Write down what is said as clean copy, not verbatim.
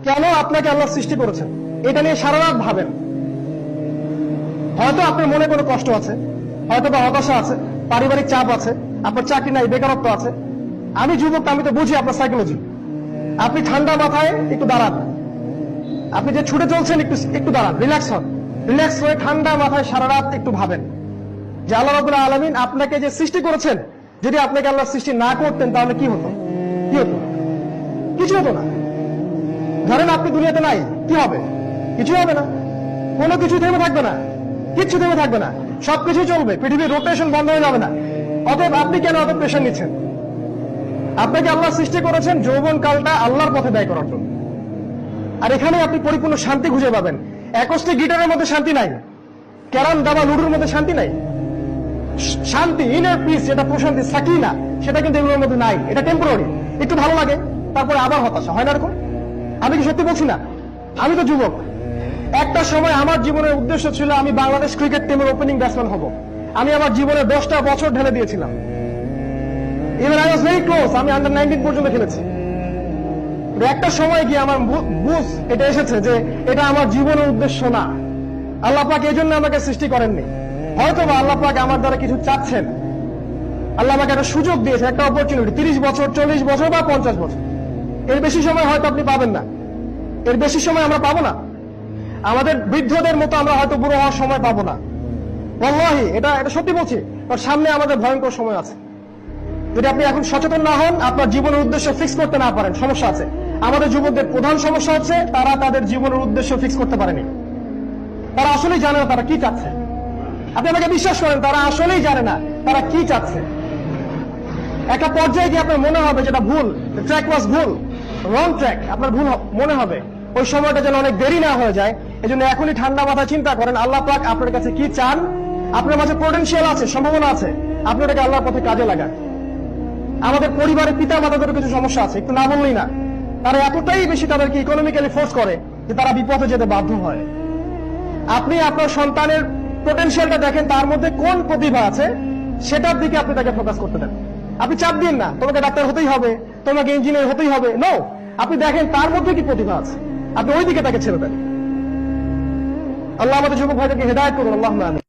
কেন আপনাকে আল্লাহ সৃষ্টি করেছেন এটা নিয়ে সারা রাত ভাবেন। হয়তো আপনার মনে কোনো কষ্ট আছে, হয়তো বা হতাশা আছে, পারিবারিক চাপ আছে, আপনার চাকরি নাই, বেকারত্ব আছে। আমি যুবক, আমি তো বুঝি আপনার সাইকোলজি। আপনি ঠান্ডা মাথায় একটু দাঁড়ান, আপনি যে ছুটে চলছেন একটু একটু দাঁড়ান, রিল্যাক্স হন, রিল্যাক্স হয়ে ঠান্ডা মাথায় সারা রাত একটু ভাবেন যে আল্লাহ রাব্বুল আলামিন আপনাকে যে সৃষ্টি করেছেন, যদি আপনাকে আল্লাহ সৃষ্টি না করতেন তাহলে কি হতো? কি হতো? কিছু হতো না। ধরেন আপনি দুনিয়াতে নাই, কি হবে? কিছু হবে না, কোনো কিছু থেমে থাকবে না, কিচ্ছু থেমে থাকবে না, সবকিছু চলবে, পৃথিবীর রোটেশন বন্ধ হয়ে যাবে না। অতএব আপনি কেন অত প্রেশার নিচ্ছেন? আপনাকে আল্লাহ সৃষ্টি করেছেন যৌবন কালটা আল্লাহর পথে ব্যয় করার জন্য। আর এখানে আপনি পরিপূর্ণ শান্তি খুঁজে পাবেন। অ্যাকোস্টিক গিটারের মধ্যে শান্তি নাই, ক্যারাম দাবা লুডুর মধ্যে শান্তি নাই। শান্তি, ইনার পিস, যেটা প্রশান্তি, সাকিনা, সেটা কিন্তু এগুলোর মধ্যে নাই। এটা টেম্পোরারি, একটু ভালো লাগে, তারপরে আবার হতাশা হয় না এরকম? আমি কি সত্যি বলছি না? আমি তো যুবক, একটা সময় আমার জীবনের উদ্দেশ্য ছিল আমি বাংলাদেশ ক্রিকেট টিমের ওপেনিং ব্যাটসম্যান হব। আমি আমার জীবনে 10টা বছর ঢেলে দিয়েছিলাম। Even I was very close, আমি আন্ডার 19 পর্যন্ত খেলেছি। একটা সময় গিয়ে আমার বুঝ এটা এসেছে যে এটা আমার জীবনের উদ্দেশ্য না। আল্লাহ পাক এই জন্য আমাকে সৃষ্টি করেননি। হয়তো বা আল্লাহ পাক আমার দ্বারা কিছু চাচ্ছেন। আল্লাহ আমাকে একটা সুযোগ দিয়েছে, একটা অপরচুনিটি, 30 বছর, 40 বছর বা 50 বছর। এর বেশি সময় হয়তো আপনি পাবেন না, এর বেশি সময় আমরা পাবো না। আমাদের বৃদ্ধদের মতো আমরা হয়তো বুড়ো হওয়ার সময় পাবো না। ওয়াল্লাহি, এটা সত্যি বলছি। সামনে আমাদের ভয়ঙ্কর সময় আছে। যদি আপনি এখন সচেতন না হন, আপনার জীবনের উদ্দেশ্য ফিক্স করতে না পারেন, সমস্যা আছে। আমাদের যুবকদের প্রধান সমস্যা হচ্ছে তারা তাদের জীবনের উদ্দেশ্য ফিক্স করতে পারেনি। তারা আসলেই জানে না তারা কি চাচ্ছে। আপনি আমাকে বিশ্বাস করেন, তারা আসলেই জানে না তারা কি চাচ্ছে। একটা পর্যায়ে গিয়ে আপনার মনে হবে যেটা ভুল, ট্র্যাক ওয়াজ ভুল, রং ট্র্যাক, আপনার ভুল মনে হবে। ওই সময়টা যেন অনেক দেরি না হয়ে যায়, এজন্য এখনই ঠান্ডা মাথায় চিন্তা করেন আল্লাহ পাক আপনার কাছে কি চান। আপনার মাঝে পোটেনশিয়াল আছে, সম্ভাবনা আছে, আপনি ওটাকে আল্লাহর পথে কাজে লাগান। আমাদের পরিবারের পিতা মাতাদেরও কিছু সমস্যা আছে, একটু না বললেই না। তারা এতটাই বেশি তাদেরকে ইকোনমিক্যালি ফোর্স করে যে তারা বিপথে যেতে বাধ্য হয়। আপনি আপনার সন্তানের পোটেনশিয়ালটা দেখেন, তার মধ্যে কোন প্রতিভা আছে সেটার দিকে আপনি তাকে ফোকাস করতে দেন। আপনি চাপ দিন না তোমাকে ডাক্তার হতেই হবে, তোমাকে ইঞ্জিনিয়ার হতেই হবে, নো। আপনি দেখেন তার মধ্যে কি প্রতিভা আছে, আপনি ওই দিকে তাকে ছেড়ে দেন। আল্লাহ আমাদের যুবক ভাইদেরকে হেদায়েত করুন, আল্লাহুম্মা আমিন।